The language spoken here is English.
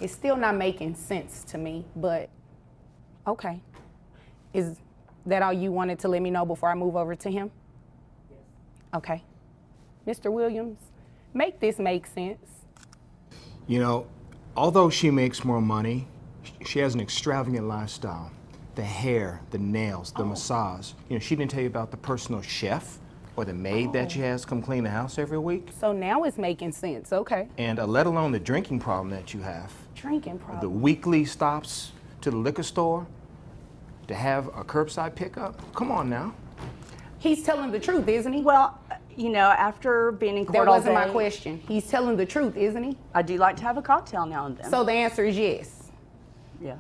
It's still not making sense to me, but okay. Is that all you wanted to let me know before I move over to him? Yes. Okay. Mr. Williams, make this make sense. You know, although she makes more money, she has an extravagant lifestyle. The hair, the nails, the massage. You know, she didn't tell you about the personal chef or the maid that she has come clean the house every week. So now it's making sense, okay. And let alone the drinking problem that you have. Drinking The problem. weekly stops to the liquor store to have a curbside pickup. Come on now. He's telling the truth, isn't he? Well, you know, after being in court That all wasn't my day, question. He's telling the truth, isn't he? I do like to have a cocktail now and then. So the answer is yes. Yes.